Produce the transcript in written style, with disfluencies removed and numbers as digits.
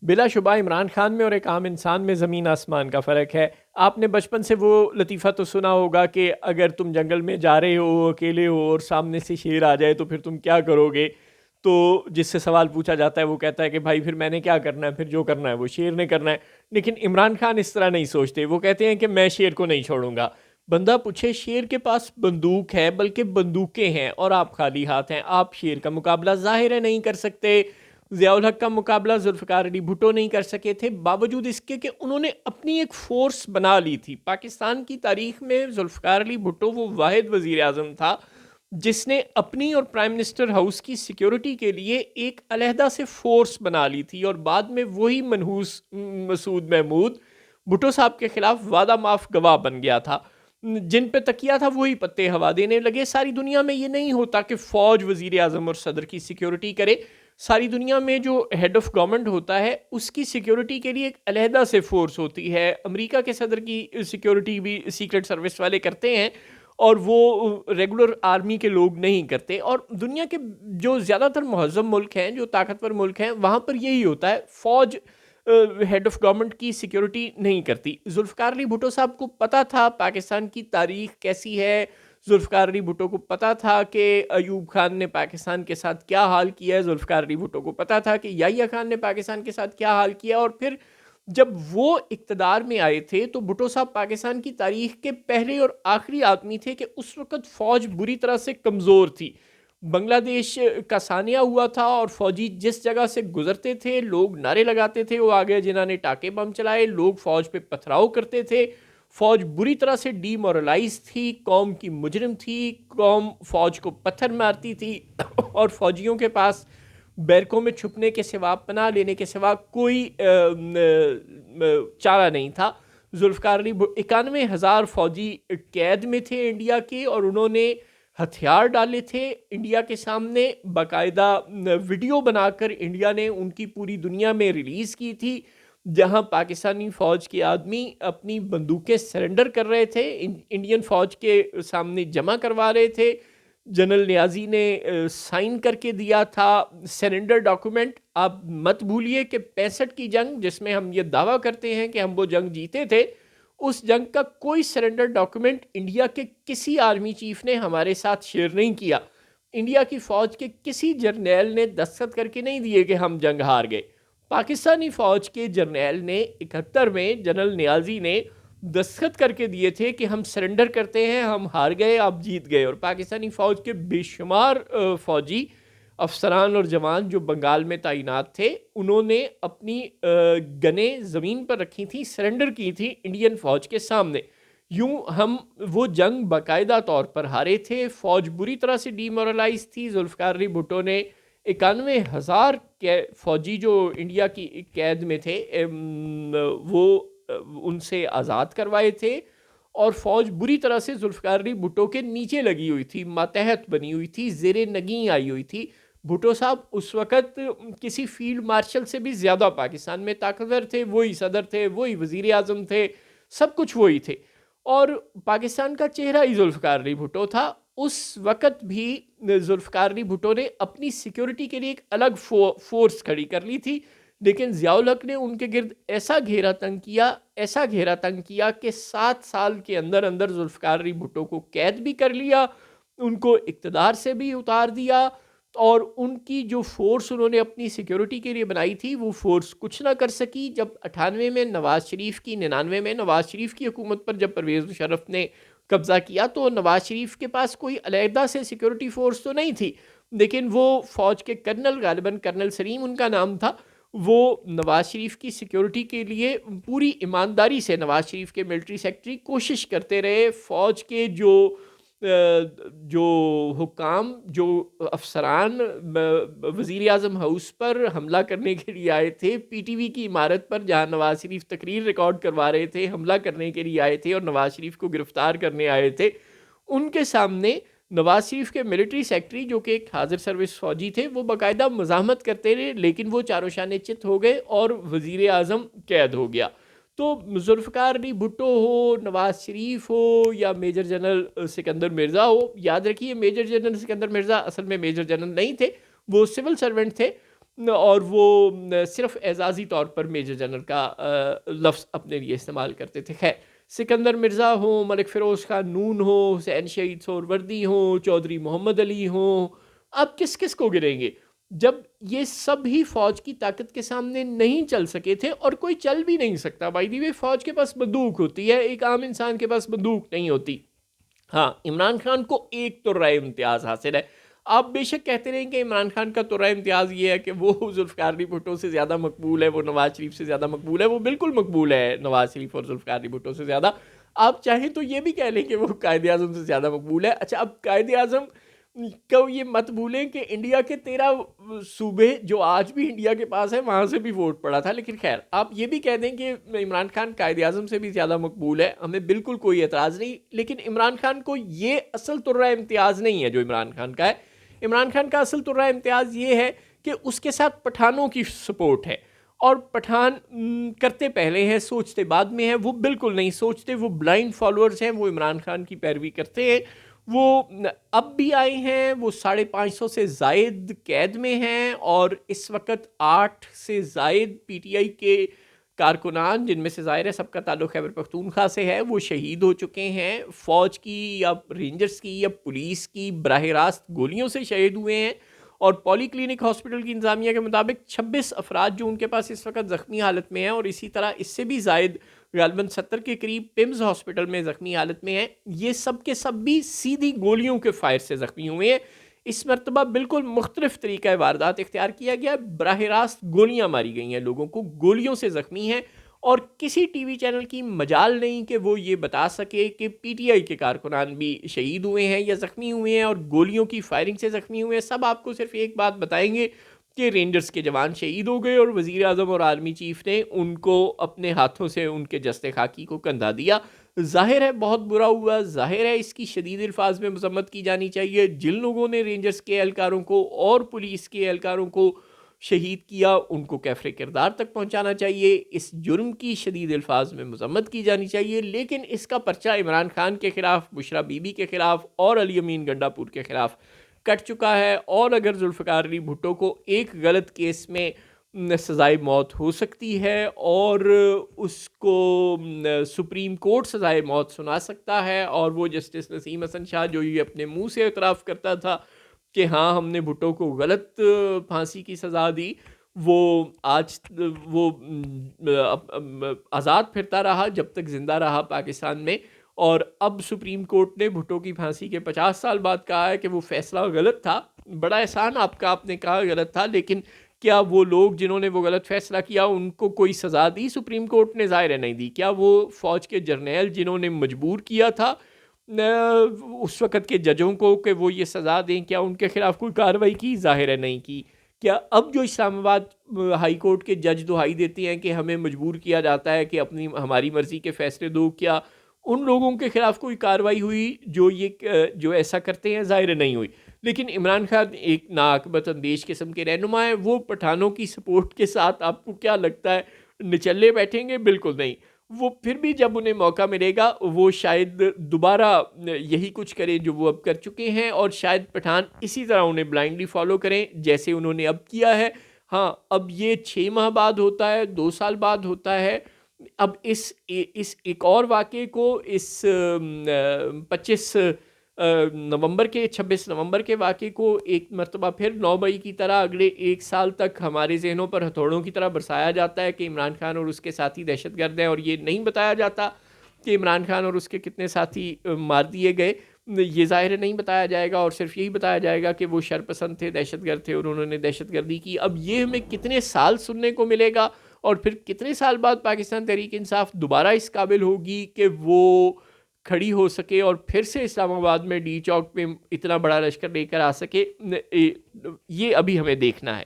बिलाशुबा इमरान खान में और एक आम इंसान में ज़मीन आसमान का फ़र्क है। आपने बचपन से वो लतीफ़ा तो सुना होगा कि अगर तुम जंगल में जा रहे हो, अकेले हो और सामने से शेर आ जाए तो फिर तुम क्या करोगे? तो जिससे सवाल पूछा जाता है वो कहता है कि भाई फिर मैंने क्या करना है, फिर जो करना है वो शेर ने करना है। लेकिन इमरान खान इस तरह नहीं सोचते, वो कहते हैं कि मैं शेर को नहीं छोड़ूंगा। बंदा पूछे शेर के पास बंदूक है, बल्कि बंदूकें हैं और आप खाली हाथ हैं, आप शेर का मुकाबला ज़ाहिर है नहीं कर सकते। ज़ियाउल हक का मुकाबला जुल्फ़िकार अली भुट्टो नहीं कर सके थे, बावजूद इसके कि उन्होंने अपनी एक फ़ोर्स बना ली थी। पाकिस्तान की तारीख में जुल्फ़िकार अली भुट्टो वो वाहिद वज़ीर आज़म था जिसने अपनी और प्राइम मिनिस्टर हाउस की सिक्योरिटी के लिए एक अलहदा से फ़ोर्स बना ली थी, और बाद में वही मनहूस मसूद महमूद भुट्टो साहब के ख़िलाफ़ वादा माफ़ गवाह बन गया था। जिन पे तकिया था वही पत्ते हवा देने लगे। सारी दुनिया में ये नहीं होता कि फ़ौज वज़ीर आज़म और सदर की सिक्योरिटी करे। सारी दुनिया में जो हेड ऑफ़ गवर्नमेंट होता है उसकी सिक्योरिटी के लिए एक अलहदा से फ़ोर्स होती है। अमेरिका के सदर की सिक्योरिटी भी सीक्रेट सर्विस वाले करते हैं, और वो रेगुलर आर्मी के लोग नहीं करते। और दुनिया के जो ज़्यादातर महज़्ज़म मुल्क हैं, जो ताकतवर मुल्क हैं, वहाँ पर यही होता है, फ़ौज हेड ऑफ़ गवर्नमेंट की सिक्योरिटी नहीं करती। जुल्फ़िकार अली भुट्टो साहब को पता था पाकिस्तान की तारीख़ कैसी है। जुल्फ़िकार अली भुट्टो को पता था कि अयूब खान ने पाकिस्तान के साथ क्या हाल किया है। जुल्फ़िकार अली भुट्टो को पता था कि याहिया खान ने पाकिस्तान के साथ क्या हाल किया। और फिर जब वो इक़्तिदार में आए थे तो भुट्टो साहब पाकिस्तान की तारीख़ के पहले और आखिरी आदमी थे कि उस वक़्त फ़ौज बुरी तरह से कमज़ोर थी। बांग्लादेश का सानिया हुआ था और फ़ौजी जिस जगह से गुज़रते थे लोग नारे लगाते थे, वो आ गए जिन्हों ने टाके बम चलाए, लोग फ़ौज पे पथराव करते थे। फ़ौज बुरी तरह से डीमोरलाइज थी, कौम की मुजरिम थी, कौम फ़ौज को पत्थर मारती थी और फ़ौजियों के पास बैरकों में छुपने के सिवा, पनाह लेने के सिवा कोई चारा नहीं था। जुल्फ़िकार अली 91,000 फ़ौजी कैद में थे इंडिया के, और उन्होंने हथियार डाले थे इंडिया के सामने। बाकायदा वीडियो बनाकर इंडिया ने उनकी पूरी दुनिया में रिलीज़ की थी, जहां पाकिस्तानी फ़ौज के आदमी अपनी बंदूकें सरेंडर कर रहे थे, इंडियन फ़ौज के सामने जमा करवा रहे थे। जनरल नियाजी ने साइन करके दिया था सरेंडर डॉक्यूमेंट। आप मत भूलिए कि 65 की जंग, जिसमें हम ये दावा करते हैं कि हम वो जंग जीते थे, उस जंग का कोई सरेंडर डॉक्यूमेंट इंडिया के किसी आर्मी चीफ ने हमारे साथ शेयर नहीं किया। इंडिया की फ़ौज के किसी जर्नैल ने दस्तखत करके नहीं दिए कि हम जंग हार गए। पाकिस्तानी फ़ौज के जर्नैल ने 71 में जनरल नियाजी ने दस्तखत करके दिए थे कि हम सरेंडर करते हैं, हम हार गए, आप जीत गए। और पाकिस्तानी फ़ौज के बेशुमार फ़ौजी अफसरान और जवान जो बंगाल में तैनात थे, उन्होंने अपनी गनें ज़मीन पर रखी थी, सरेंडर की थी इंडियन फ़ौज के सामने। यूं हम वो जंग बाकायदा तौर पर हारे थे। फ़ौज बुरी तरह से डीमोरलाइज थी। जुल्फ़िकार अली भुट्टो ने 91,000 फ़ौजी जो इंडिया की कैद में थे वो उनसे आज़ाद करवाए थे। और फ़ौज बुरी तरह से जुल्फ़िकार अली भुट्टो के नीचे लगी हुई थी, मातहत बनी हुई थी, ज़ेरे नगी आई हुई थी। भुट्टो साहब उस वक़्त किसी फील्ड मार्शल से भी ज़्यादा पाकिस्तान में ताकतवर थे, वही सदर थे, वही वज़ीर आज़म थे, सब कुछ वही थे। और पाकिस्तान का चेहरा ही जुल्फ़िकार अली भुट्टो था। उस वक़्त भी जुल्फ़िकार अली भुट्टो ने अपनी सिक्योरिटी के लिए एक अलग फ़ोर्स खड़ी कर ली थी। लेकिन ज़ियाउल हक ने उनके गिर्द ऐसा घेरा तंग किया, ऐसा घेरा तंग किया कि 7 साल के अंदर अंदर जुल्फ़िकार अली भुट्टो को कैद भी कर लिया, उनको इक़्तिदार से भी उतार दिया। और उनकी जो फ़ोर्स उन्होंने अपनी सिक्योरिटी के लिए बनाई थी, वो फ़ोर्स कुछ ना कर सकी। जब 98 में नवाज़ शरीफ की, 99 में नवाज़ शरीफ की हुकूमत पर जब परवेज़ मुशर्रफ ने कब्ज़ा किया, तो नवाज़ शरीफ के पास कोई अलहदा से सिक्योरिटी फ़ोर्स तो नहीं थी, लेकिन वो फ़ौज के कर्नल, गालिबन कर्नल सलीम उनका नाम था, वो नवाज़ शरीफ की सिक्योरिटी के लिए पूरी ईमानदारी से, नवाज़ शरीफ के मिलिट्री सेक्रेटरी कोशिश करते रहे। फ़ौज के जो हुकाम, जो अफसरान वज़ीर आज़म हाउस पर हमला करने के लिए आए थे, पीटीवी की इमारत पर जहां नवाज़ शरीफ तकरीर रिकॉर्ड करवा रहे थे, हमला करने के लिए आए थे और नवाज़ शरीफ को गिरफ्तार करने आए थे, उनके सामने नवाज़ शरीफ के मिलिट्री सेक्रेटरी, जो कि एक हाजिर सर्विस फ़ौजी थे, वो बाकायदा मज़ाहमत करते रहे, लेकिन वो चारों शाने चित हो गए और वज़ीर आज़म कैद हो गया। तो जुल्फ़िकार अली भुट्टो हो, नवाज़ शरीफ हो, या मेजर जनरल सिकंदर मिर्ज़ा हो, याद रखिए मेजर जनरल सिकंदर मिर्ज़ा असल में मेजर जनरल नहीं थे, वो सिविल सर्वेंट थे। और वो सिर्फ एजाज़ी तौर पर मेजर जनरल का लफ्ज़ अपने लिए इस्तेमाल करते थे। खैर, सिकंदर मिर्ज़ा हो, मलिक फ़िरोज़ खान नून हो, हुसैन शहीद सोहरवर्दी हो, चौधरी मोहम्मद अली हो, आप किस किस को गिनेंगे? जब ये सब ही फ़ौज की ताकत के सामने नहीं चल सके थे, और कोई चल भी नहीं सकता। बाय द वे, फ़ौज के पास बंदूक होती है, एक आम इंसान के पास बंदूक नहीं होती। हाँ, इमरान खान को एक तो राय इम्तियाज़ हासिल है। आप बेशक कहते रहें कि इमरान खान का तो राय इम्तियाज़ ये है कि वो जुल्फ़िकार अली भुट्टो से ज़्यादा मकबूल है, वो नवाज़ शरीफ से ज़्यादा मकबूल है। वो बिल्कुल मकबूल है नवाज़ शरीफ और जुल्फ़िकार अली भुट्टो से ज़्यादा। आप चाहें तो ये भी कह लें कि वो कायद-ए-आज़म से ज़्यादा मकबूल है। अच्छा, अब कायद-ए-आज़म को ये मत भूलें कि इंडिया के 13 सूबे जो आज भी इंडिया के पास है, वहाँ से भी वोट पड़ा था। लेकिन खैर, आप ये भी कह दें कि इमरान खान कायद-ए-आज़म से भी ज़्यादा मकबूल है, हमें बिल्कुल कोई एतराज़ नहीं। लेकिन इमरान खान को ये असल तुर्रा इम्तियाज़ नहीं है जो इमरान खान का है। इमरान खान का असल तुर्रा इम्तियाज़ ये है कि उसके साथ पठानों की सपोर्ट है। और पठान करते पहले हैं, सोचते बाद में हैं। वो बिल्कुल नहीं सोचते, वो ब्लाइंड फॉलोअर्स हैं, वो इमरान खान की पैरवी करते हैं। वो अब भी आए हैं, वो 550 से ज़ायद कैद में हैं, और इस वक्त 8 से ज़ायद पीटीआई के कारकुनान, जिनमें से ज़ाहिर है सबका ताल्लुक़ खैबर पख्तूनख्वा से है, वो शहीद हो चुके हैं। फ़ौज की या रेंजर्स की या पुलिस की बराह रास्त गोलियों से शहीद हुए हैं। और पॉली क्लिनिक हॉस्पिटल की इंतज़ामिया के मुताबिक 26 अफराद जो उनके पास इस वक्त ज़ख्मी हालत में हैं, और इसी तरह इससे भी ज़ायद गालबन 70 के करीब पिम्स हॉस्पिटल में ज़ख्मी हालत में हैं। ये सब के सब भी सीधी गोलियों के फायर से ज़ख्मी हुए हैं। इस मरतबा बिल्कुल मुख्तलिफ तरीक़ा वारदात इख्तियार किया गया। बराह रास्त गोलियाँ मारी गई हैं, लोगों को गोलियों से ज़ख्मी हैं, और किसी टीवी चैनल की मजाल नहीं कि वो ये बता सके कि पीटीआई के कारकुनान भी शहीद हुए हैं या ज़ख्मी हुए हैं और गोलियों की फायरिंग से ज़ख्मी हुए हैं। सब आपको सिर्फ एक बात बताएंगे कि रेंजर्स के जवान शहीद हो गए, और वज़ीर आज़म और आर्मी चीफ ने उनको अपने हाथों से उनके जस्ते खाकी को कंधा दिया। ज़ाहिर है बहुत बुरा हुआ, ज़ाहिर है इसकी शदीद अल्फाज में मज़म्मत की जानी चाहिए। जिन लोगों ने रेंजर्स के एहलकारों को और पुलिस के एहलकारों को शहीद किया, उनको कैफ़रे किरदार तक पहुँचाना चाहिए। इस जुर्म की शदीद अल्फाज में मज़म्मत की जानी चाहिए। लेकिन इसका पर्चा इमरान खान के ख़िलाफ़, बुशरा बीबी के ख़िलाफ़ और अली अमीन गंडापुर के ख़िलाफ़ कट चुका है। और अगर जुल्फ़िकार अली भुट्टो को एक गलत केस में सज़ाए मौत हो सकती है, और उसको सुप्रीम कोर्ट सज़ाए मौत सुना सकता है, और वो जस्टिस नसीम हसन शाह जो ये अपने मुंह से इतराफ़ करता था कि हाँ हमने भुट्टो को गलत फांसी की सज़ा दी, वो आज वो आज़ाद फिरता रहा जब तक ज़िंदा रहा पाकिस्तान में। और अब सुप्रीम कोर्ट ने भुट्टो की फांसी के 50 साल बाद कहा है कि वो फ़ैसला गलत था। बड़ा एहसान आपका, आपने कहा गलत था, लेकिन क्या वो लोग जिन्होंने वो गलत फ़ैसला किया उनको कोई सज़ा दी सुप्रीम कोर्ट ने? ज़ाहिर है नहीं दी। क्या वो फ़ौज के जर्नैल जिन्होंने मजबूर किया था उस वक़्त के जजों को कि वो ये सज़ा दें, क्या उनके ख़िलाफ़ कोई कार्रवाई की? ज़ाहिर है नहीं की। क्या अब जो इस्लामाबाद हाई कोर्ट के जज दुहाई देते हैं कि हमें मजबूर किया जाता है कि अपनी हमारी मर्ज़ी के फ़ैसले दो, क्या उन लोगों के ख़िलाफ़ कोई कार्रवाई हुई जो ऐसा करते हैं? ज़ाहिर नहीं हुई। लेकिन इमरान खान एक नाअक्बत अंदेश किस्म के रहनुमा हैं। वो पठानों की सपोर्ट के साथ आपको क्या लगता है निचल्ले बैठेंगे? बिल्कुल नहीं। वो फिर भी जब उन्हें मौका मिलेगा वो शायद दोबारा यही कुछ करें जो वो अब कर चुके हैं, और शायद पठान इसी तरह उन्हें ब्लाइंडली फॉलो करें जैसे उन्होंने अब किया है। हाँ, अब ये 6 माह बाद होता है, 2 साल बाद होता है। अब इस एक और वाक़े को इस 25 नवंबर के 26 नवंबर के वाक़े को एक मरतबा फिर 9 मई की तरह अगले 1 साल तक हमारे ज़हनों पर हथौड़ों की तरह बरसाया जाता है कि इमरान खान और उसके साथी दहशतगर्द हैं, और ये नहीं बताया जाता कि इमरान खान और उसके कितने साथी मार दिए गए। ये ज़ाहिर नहीं बताया जाएगा, और सिर्फ यही बताया जाएगा कि वो शरपसंद थे, दहशतगर्द थे, और उन्होंने दहशतगर्दी की। अब ये हमें कितने साल सुनने को मिलेगा, और फिर कितने साल बाद पाकिस्तान तहरीक इंसाफ दोबारा इस काबिल होगी कि वो खड़ी हो सके और फिर से इस्लामाबाद में डी चौक पे इतना बड़ा लश्कर लेकर आ सके, ये अभी हमें देखना है।